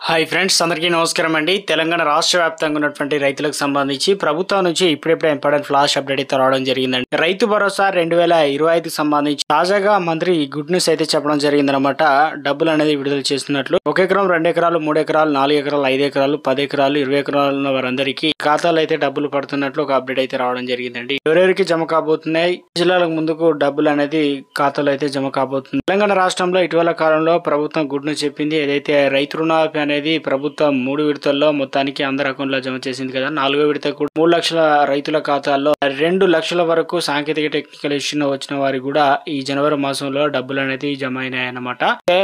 Hi friends, అందరికీ నమస్కారం అండి. తెలంగాణ రాష్ట్ర వ్యాప్తంగా ఉన్నటువంటి రైతులకు సంబంధించి ప్రభుత్వం నుంచి ఇప్పుడిప్పుడే ఇంపార్టెంట్ ఫ్లాష్ అప్డేట్ అయితే రావడం జరిగిందండి. రైతు భరోసా 2025 సంబంధించి తాజాగా మంత్రి గుడ్ న్యూస్ అయితే చెప్పడం జరిగిందనమాట. డబ్బులు అనేది విడుదల చేస్తున్నట్లు 1 ఎకరం, 2 ఎకరాలు, 3 ఎకరాలు, 4 ఎకరాలు, 5 ఎకరాలు, 10 ఎకరాలు, 20 ఎకరాలు ఉన్న వారందరికీ ఖాతాలు అయితే డబ్బులు పడుతున్నట్లు ఒక అప్డేట్ అయితే రావడం జరిగిందండి. ఎవరెవరికి జమ కాబోతున్నాయి, జిల్లాలకు ముందుకు డబ్బులు అనేది ఖాతాలో అయితే జమ కాబోతుంది. తెలంగాణ రాష్ట్రంలో ఇటీవల కాలంలో ప్రభుత్వం గుడ్ న్యూస్ చెప్పింది. ఏదైతే రైతు రుణమాఫీ అనేది ప్రభుత్వం 3 విడతల్లో మొత్తానికి అందరి అకౌంట్లో జమ చేసింది కదా. 4వ విడత కూడా 3 లక్షల రైతుల ఖాతాల్లో 2 లక్షల వరకు సాంకేతిక టెక్నికల్ ఇష్యూ వచ్చిన వారికి కూడా ఈ జనవరి మాసంలో డబ్బులు అనేది జమ అయినాయి అన్నమాట.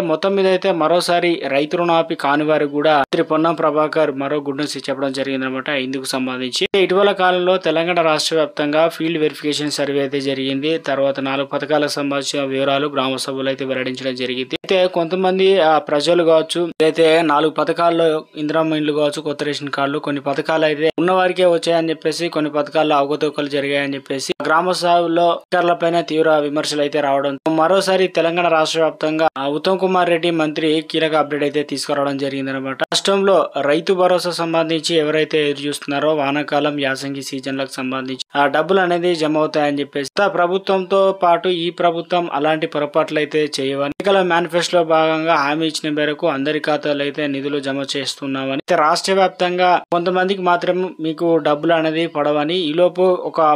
మొత్తం మీద అయితే మరోసారి రైతు రుణమాఫీ కాని వారికి కూడా మంత్రి పొన్నం ప్రభాకర్ మరో గుడ్ న్యూస్ చెప్పడం జరిగింది అనమాట. ఇందుకు సంబంధించి ఇటీవల కాలంలో తెలంగాణ రాష్ట్ర వ్యాప్తంగా ఫీల్డ్ వెరిఫికేషన్ సర్వే అయితే జరిగింది. తర్వాత 4 పథకాలకు సంబంధించిన వివరాలు గ్రామ సభలు అయితే వెల్లడించడం జరిగింది. అయితే కొంతమంది ప్రజలు కావచ్చు, అయితే 4 పథకాల్లో ఇందిరమ్మ ఇండ్లు కావచ్చు, కొత్త రేషన్ కార్డులు, కొన్ని పథకాలు అయితే ఉన్న వారికే వచ్చాయని చెప్పేసి, కొన్ని పథకాల్లో అవకతవకలు జరిగాయని చెప్పేసి గ్రామ సభల్లో అధికారులపైన తీవ్ర విమర్శలు అయితే రావడం, మరోసారి తెలంగాణ రాష్ట్ర వ్యాప్తంగా ఉత్తమ్ కుమార్ రెడ్డి మంత్రి కీలక అప్డేట్ అయితే తీసుకురావడం జరిగింది అనమాట. రాష్ట్రంలో రైతు భరోసా సంబంధించి ఎవరైతే ఎదురు చూస్తున్నారో వానాకాలం యాసంగి సీజన్లకు సంబంధించి ఆ డబ్బులు అనేది జమ అవుతాయని చెప్పేసి ప్రభుత్వంతో పాటు ఈ ప్రభుత్వం అలాంటి పొరపాట్లు అయితే చేయవని, ఎన్నికల మేనిఫెస్టోలో భాగంగా హామీ ఇచ్చిన మేరకు అందరి ఖాతాలు అయితే నిధులు జమ చేస్తున్నామని, రాష్ట్ర వ్యాప్తంగా కొంతమందికి మాత్రం మీకు డబ్బులు అనేది పడవని, ఈలోపు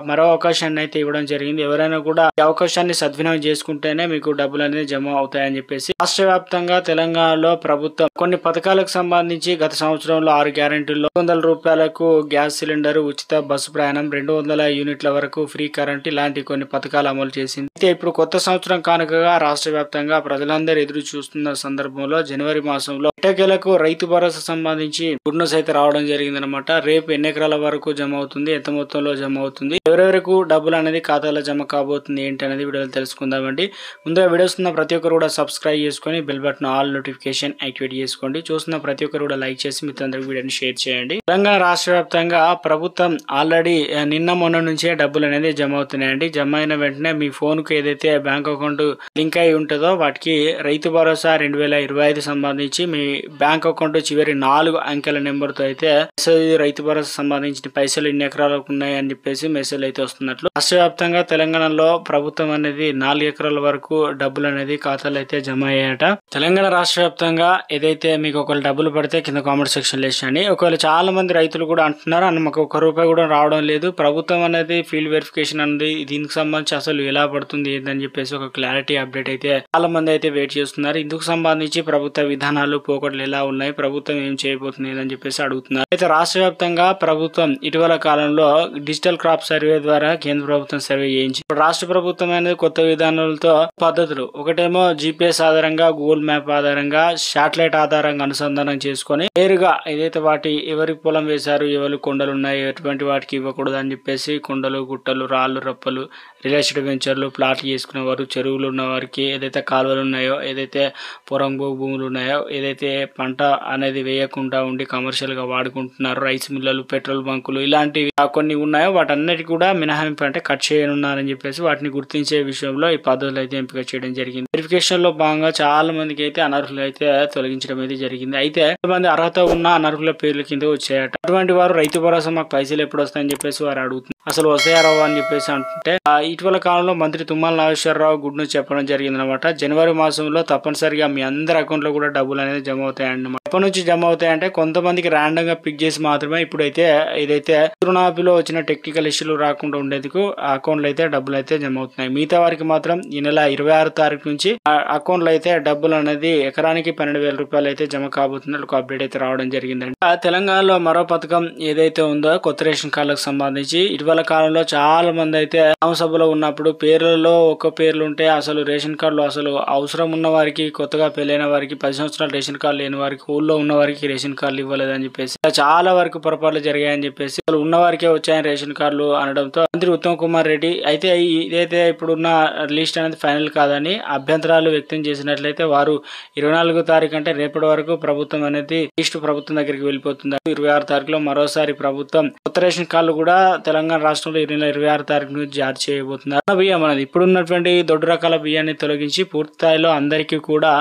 మరో అవకాశాన్ని అయితే ఇవ్వడం జరిగింది. ఎవరైనా కూడా ఈ అవకాశాన్ని సద్వినియోగం చేసుకుంటేనే మీకు డబ్బులు అనేది జమ అవుతాయని చెప్పేసి రాష్ట్ర వ్యాప్తంగా తెలంగాణలో ప్రభుత్వం కొన్ని పథకాలకు సంబంధించి గత సంవత్సరంలో 6 గ్యారెంటీల్లో 100 రూపాయలకు గ్యాస్ సిలిండర్, ఉచిత బస్సు ప్రయాణం, 200 యూనిట్ల వరకు ఫ్రీ కరెంట్ ఇలాంటి కొన్ని పథకాలు అమలు చేసింది. అయితే ఇప్పుడు కొత్త సంవత్సరం కానుకగా రాష్ట్ర వ్యాప్తంగా ప్రజలందరూ ఎదురు చూస్తున్న సందర్భంలో జనవరి మాసంలో ఎట్టకేలకు రైతు భరోసా సంబంధించి గుడ్ న్యూస్ అయితే రావడం జరిగిందనమాట. రేపు ఎన్ని ఎకరాల వరకు జమ అవుతుంది, ఎంత మొత్తంలో జమ అవుతుంది, ఎవరెవరకు డబ్బులు అనేది ఖాతాలో జమ కాబోతుంది ఏంటి అనేది వీడియోలో తెలుసుకుందామండి. ముందుగా వీడియోస్ ఉన్న ప్రతి ఒక్కరు కూడా సబ్స్క్రైబ్ చేసుకొని bell button all notification activate చేసుకోండి. చూస్తున్న ప్రతి ఒక్కరు కూడా లైక్ చేసి మిత్రులందరికీ వీడియోని షేర్ చేయండి. తెలంగాణ రాష్ట్ర వ్యాప్తంగా ప్రభుత్వం ఆల్రెడీ నిన్న మొన్న నుంచే డబ్బులు అనేది జమ అవుతున్నాయండి. జమ అయిన వెంటనే మీ ఫోన్ కు ఏదైతే బ్యాంక్ అకౌంట్ లింక్ అయి ఉంటుందో వాటికి రైతు భరోసా 2025 సంబంధించి మీ బ్యాంక్ అకౌంట్ చివరి 4 అంకెల నెంబర్ తో అయితే రైతు భరోసా సంబంధించిన పైసలు ఇన్ని ఎకరాలకు ఉన్నాయి అని చెప్పేసి మెసేజ్ అయితే వస్తున్నట్లు. రాష్ట్ర వ్యాప్తంగా తెలంగాణలో ప్రభుత్వం అనేది 4 ఎకరాల వరకు డబ్బులు అనేది ఖాతాలో అయితే జమ అయ్యాయట. తెలంగాణ రాష్ట్ర వ్యాప్తంగా ఏదైతే మీకు ఒకవేళ డబ్బులు పడితే కింద కామెంట్ సెక్షన్ లో వేసండి. ఒకవేళ చాలా మంది రైతులు కూడా అంటున్నారు అన్న మాకు 1 రూపాయి కూడా రావడం లేదు, ప్రభుత్వం అనేది ఫీల్డ్ వెరిఫికేషన్ అనేది దీనికి సంబంధించి అసలు ఎలా పడుతుంది ఏంటని చెప్పేసి ఒక క్లారిటీ అప్డేట్ అయితే చాలా మంది అయితే వెయిట్ చేస్తున్నారు. ఇందుకు సంబంధించి ప్రభుత్వ విధానాలు పోకడలు ఎలా ఉన్నాయి, ప్రభుత్వం ఏం చేయబోతుంది అని చెప్పేసి అడుగుతున్నారు. అయితే రాష్ట్ర వ్యాప్తంగా ప్రభుత్వం ఇటీవల కాలంలో డిజిటల్ క్రాప్ సర్వే ద్వారా కేంద్ర ప్రభుత్వం సర్వే చేయించి రాష్ట్ర ప్రభుత్వం అనేది కొత్త విధానాలతో పద్ధతులు, ఒకటేమో GPS ఆధారంగా, గూగుల్ మ్యాప్ ఆధారంగా, శాటిలైట్ ఆధారంగా అనుసంధానం చేసుకొని నేరుగా ఏదైతే వాటి ఎవరి పొలం వేశారు, ఎవరి కొండలు ఉన్నాయి, ఎటువంటి వాటికి ఇవ్వకూడదు అని చెప్పేసి కొండలు, గుట్టలు, రాళ్ళు, రప్పలు, రియల్ ఎస్టేట్ వెంచర్లు, ప్లాట్లు చేసుకునే వారు, చెరువులు ఉన్న వారికి, ఏదైతే కాలువలు ఉన్నాయో, ఏదైతే పొరంగు భూములు ఉన్నాయో, ఏదైతే పంట అనేది వేయకుండా ఉండి కమర్షియల్ గా వాడుకుంటున్నారు, రైస్ మిల్లలు, పెట్రోల్ బంకులు ఇలాంటివి కొన్ని ఉన్నాయో వాటన్నిటి కూడా మినహాయింపు అంటే కట్ చేయనున్నారని చెప్పేసి వాటిని గుర్తించే విషయంలో ఈ పద్ధతులు అయితే ఎంపిక చేయడం జరిగింది. వెరిఫికేషన్ లో భాగంగా చాలా మందికి అయితే అనర్హులు అయితే తొలగించడం అయితే జరిగింది. అయితే కొంతమంది అర్హత ఉన్న అనర్హుల పేర్ల కింద వచ్చాయట. అటువంటి వారు రైతు భరోసా మాకు పైసలు ఎప్పుడు వస్తాయని చెప్పేసి వారు అడుగుతున్నారు. అసలు వస్తాయా రావా అని చెప్పేసి అంటే ఇటీవల కాలంలో మంత్రి తుమ్మల నాగేశ్వరరావు గుడ్ న్యూస్ చెప్పడం జరిగింది అనమాట. జనవరి మాసంలో తప్పనిసరిగా మీ అందరి అకౌంట్ లో కూడా డబ్బులు అనేది జమ అవుతాయన్నమాట. ఎప్పటి నుంచి జమ అవుతాయంటే కొంతమందికి ర్యాండమ్ గా పిక్ చేసి మాత్రమే ఇప్పుడైతే ఏదైతే రుణమాఫీలో వచ్చిన టెక్నికల్ ఇష్యూలు రాకుండా ఉండేందుకు ఆ అకౌంట్ లో అయితే డబ్బులు అయితే జమ అవుతున్నాయి. మిగతా వారికి మాత్రం ఈ నెల 26వ తారీఖు నుంచి అకౌంట్ లో అయితే డబ్బులు అనేది ఎకరానికి 12,000 రూపాయలు అయితే జమ కాబోతున్నట్లు ఒక అప్డేట్ అయితే రావడం జరిగిందండి. తెలంగాణలో మరో పథకం ఏదైతే ఉందో కొత్త రేషన్ కార్డులకు సంబంధించి ఇటీవల కాలంలో చాలా మంది అయితే గ్రామ సభలో ఉన్నప్పుడు పేర్లలో ఒక పేర్లు ఉంటే అసలు రేషన్ కార్డులు అసలు అవసరం ఉన్న వారికి, కొత్తగా పెళ్ళైన వారికి, 10 సంవత్సరాలు రేషన్ కార్డు లేని వారికి, ఊళ్ళో ఉన్న వారికి రేషన్ కార్డులు ఇవ్వలేదని చెప్పేసి చాలా వరకు పొరపాట్లు జరిగాయని చెప్పేసి అసలు ఉన్న వారికే వచ్చాయని రేషన్ కార్డులు అనడంతో మంత్రి ఉత్తమ్ కుమార్ రెడ్డి అయితే ఇదైతే ఇప్పుడున్న లిస్ట్ అనేది ఫైనల్ కాదని అభ్యంతరాలు వ్యక్తం చేసినట్లయితే వారు 24వ తారీఖు అంటే రేపటి వరకు ప్రభుత్వం అనేది లిస్ట్ ప్రభుత్వం దగ్గరికి వెళ్ళిపోతుంది. 26వ తారీఖులో మరోసారి ప్రభుత్వం కొత్త కొత్త రేషన్ కార్డులు కూడా తెలంగాణ రాష్ట్రంలో ఈ నెల 26 తారీఖు నుంచి జారీ చేయబోతున్నారు. బియ్యం అనేది ఇప్పుడున్నటువంటి దొడ్డు రకాల బియ్యాన్ని తొలగించి పూర్తి స్థాయిలో అందరికీ కూడా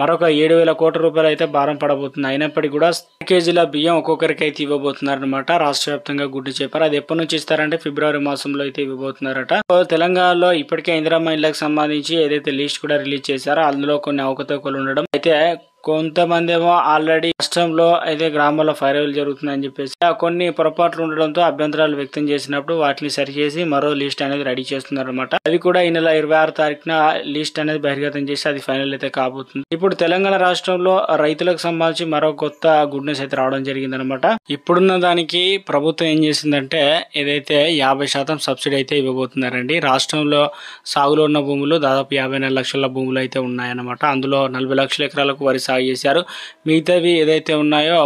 మరొక 7,000 కోట్ల రూపాయలు అయితే భారం పడబోతుంది. అయినప్పటికీ కూడా కేజీల బియ్యం ఒక్కొక్కరికి అయితే ఇవ్వబోతున్నారు అనమాట. రాష్ట్ర వ్యాప్తంగా గుడ్డు చెప్పారు. అది ఎప్పటి నుంచి ఇస్తారంటే ఫిబ్రవరి మాసంలో అయితే ఇవ్వబోతున్నారట. తెలంగాణలో ఇప్పటికే ఇందిరమ్మ ఇళ్లకు సంబంధించి ఏదైతే లిస్ట్ కూడా రిలీజ్ చేశారో అందులో కొన్ని అవకతవకలు ఉండడం అయితే కొంతమంది ఏమో ఆల్రెడీ రాష్ట్రంలో అయితే గ్రామాల్లో ఫైర్వేలు జరుగుతుందని చెప్పేసి కొన్ని పొరపాట్లు ఉండడంతో అభ్యంతరాలు వ్యక్తం చేసినప్పుడు వాటిని సరిచేసి మరో లిస్ట్ అనేది రెడీ చేస్తున్నారు అనమాట. అవి కూడా ఈ నెల 26 తారీఖున లిస్ట్ అనేది బహిర్గతం చేసి అది ఫైనల్ అయితే కాబోతుంది. ఇప్పుడు తెలంగాణ రాష్ట్రంలో రైతులకు సంబంధించి మరో కొత్త గుడ్ న్యూస్ అయితే రావడం జరిగిందనమాట. ఇప్పుడున్న దానికి ప్రభుత్వం ఏం చేసిందంటే ఏదైతే 50% సబ్సిడీ అయితే ఇవ్వబోతున్నారండి. రాష్ట్రంలో సాగులో ఉన్న భూములు దాదాపు 54 లక్షల భూములు అయితే ఉన్నాయన్నమాట. అందులో 40 లక్షల ఎకరాలకు వరి సాగు చేశారు. మిగతావి ఏదైతే ఉన్నాయో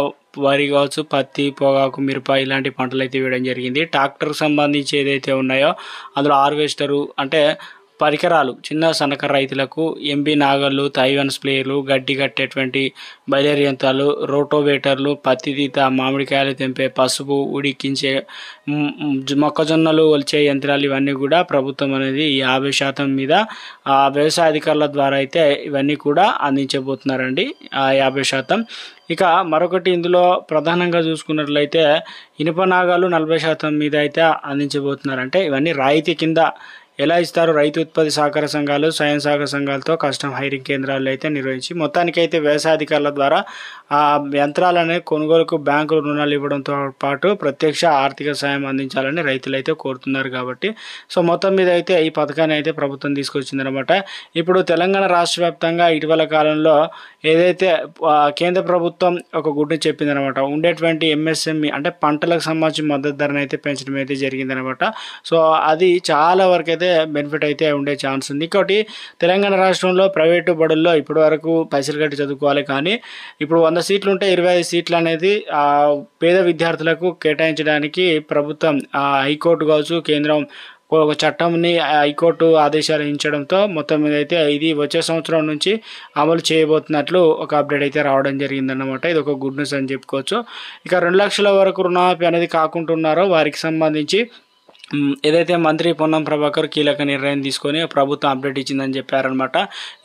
వరి కావచ్చు, పత్తి, పొగాకు, మిరప ఇలాంటి పంటలు అయితే వేయడం జరిగింది. ట్రాక్టర్ సంబంధించి ఏదైతే ఉన్నాయో అందులో హార్వెస్టరు అంటే పరికరాలు చిన్న సన్నకారు రైతులకు ఎంబీ నాగళ్ళు, తైవాన్ స్ప్రేయర్లు, గడ్డి కట్టేటువంటి బయలేరు యంత్రాలు, రోటోవేటర్లు, పత్తి తీత, మామిడికాయలు తెంపే పసుపు, ఉడికించే మొక్కజొన్నలు ఒలిచే యంత్రాలు ఇవన్నీ కూడా ప్రభుత్వం అనేది 50% మీద వ్యవసాయ అధికారుల ద్వారా అయితే ఇవన్నీ కూడా అందించబోతున్నారండి. 50%. ఇక మరొకటి ఇందులో ప్రధానంగా చూసుకున్నట్లయితే ఇనుప నాగాలు 40% మీద అయితే అందించబోతున్నారు. అంటే ఇవన్నీ రాయితీ కింద ఎలా ఇస్తారు? రైతు ఉత్పత్తి సహకార సంఘాలు, స్వయం సహకార సంఘాలతో కస్టమ్ హైరింగ్ కేంద్రాలు అయితే నిర్వహించి మొత్తానికి అయితే వ్యవసాయ అధికారుల ద్వారా ఆ యంత్రాలనే కొనుగోలుకు బ్యాంకులు రుణాలు ఇవ్వడంతో పాటు ప్రత్యక్ష ఆర్థిక సాయం అందించాలని రైతులు అయితే కోరుతున్నారు. కాబట్టి సో మొత్తం మీద అయితే ఈ పథకాన్ని అయితే ప్రభుత్వం తీసుకొచ్చిందనమాట. ఇప్పుడు తెలంగాణ రాష్ట్ర వ్యాప్తంగా ఇటీవల కాలంలో ఏదైతే కేంద్ర ప్రభుత్వం ఒక గుడ్డు చెప్పిందనమాట. ఉండేటువంటి ఎంఎస్ఎంఈ అంటే పంటలకు సంబంధించి మద్దతు ధరను అయితే పెంచడం అయితే జరిగిందనమాట. సో అది చాలా వరకు అయితే బెనిఫిట్ అయితే ఉండే ఛాన్స్ ఉంది. ఇంకోటి తెలంగాణ రాష్ట్రంలో ప్రైవేటు బడుల్లో ఇప్పటి వరకు పైసలు కట్టి చదువుకోవాలి, కానీ ఇప్పుడు 100 సీట్లు ఉంటే 25 సీట్లు అనేది పేద విద్యార్థులకు కేటాయించడానికి ప్రభుత్వం హైకోర్టు కావచ్చు, కేంద్రం ఒక చట్టంని హైకోర్టు ఆదేశాలు ఇచ్చడంతో మొత్తం మీద అయితే ఇది వచ్చే సంవత్సరం నుంచి అమలు చేయబోతున్నట్లు ఒక అప్డేట్ అయితే రావడం జరిగిందన్నమాట. ఇది ఒక గుడ్ న్యూస్ అని చెప్పుకోవచ్చు. ఇక 2 లక్షల వరకు రుణమాఫీ అనేది కాకుంటున్నారో వారికి సంబంధించి ఏదైతే మంత్రి పొన్నం ప్రభాకర్ కీలక నిర్ణయం తీసుకొని ప్రభుత్వం అప్డేట్ ఇచ్చిందని చెప్పారనమాట.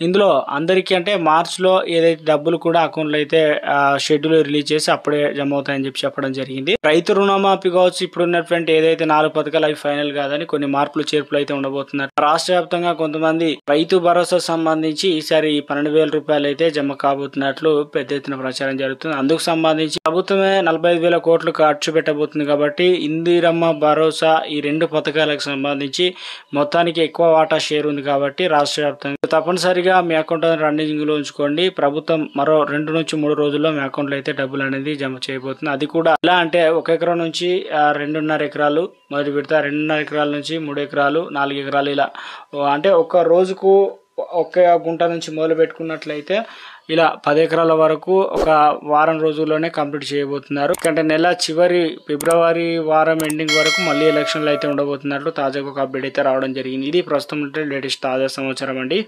ఇందులో అందరికీ అంటే మార్చ్లో ఏదైతే డబ్బులు కూడా అకౌంట్లో అయితే షెడ్యూల్ రిలీజ్ చేసి అప్పుడే జమ అవుతాయని చెప్పడం జరిగింది. రైతు రుణమాఫీ కావచ్చు, ఇప్పుడు ఉన్నటువంటి ఏదైతే 4 పథకాలు అవి ఫైనల్ కాదని కొన్ని మార్పులు చేర్పులు అయితే ఉండబోతున్నారు. రాష్ట్ర వ్యాప్తంగా కొంతమంది రైతు భరోసా సంబంధించి ఈసారి 12,000 రూపాయలు అయితే జమ కాబోతున్నట్లు పెద్ద ఎత్తున ప్రచారం జరుగుతుంది. అందుకు సంబంధించి ప్రభుత్వమే 45,000 కోట్లు ఖర్చు పెట్టబోతుంది. కాబట్టి ఇందిరమ్మ భరోసా ఈ 2 పథకాలకు సంబంధించి మొత్తానికి ఎక్కువ వాటా షేర్ ఉంది. కాబట్టి రాష్ట్ర వ్యాప్తంగా తప్పనిసరిగా మీ అకౌంట్ రన్నింగ్ లో ఉంచుకోండి. ప్రభుత్వం మరో 2 నుంచి 3 రోజుల్లో మీ అకౌంట్లో అయితే డబ్బులు అనేది జమ చేయబోతుంది. అది కూడా ఎలా అంటే 1 ఎకరం నుంచి 2.5 ఎకరాలు మొదటి విడత, 2.5 ఎకరాల నుంచి 3 ఎకరాలు, 4 ఎకరాలు ఇలా అంటే ఒక రోజుకు 1 గుంట నుంచి మొదలు పెట్టుకున్నట్లయితే ఇలా 10 ఎకరాల వరకు ఒక వారం రోజుల్లోనే కంప్లీట్ చేయబోతున్నారు. ఎందుకంటే నెల చివరి ఫిబ్రవరి వారం ఎండింగ్ వరకు మళ్ళీ ఎలక్షన్లు అయితే ఉండబోతున్నట్లు తాజాగా ఒక అప్డేట్ అయితే రావడం జరిగింది. ఇది ప్రస్తుతం లేటెస్ట్ తాజా సమాచారం అండి.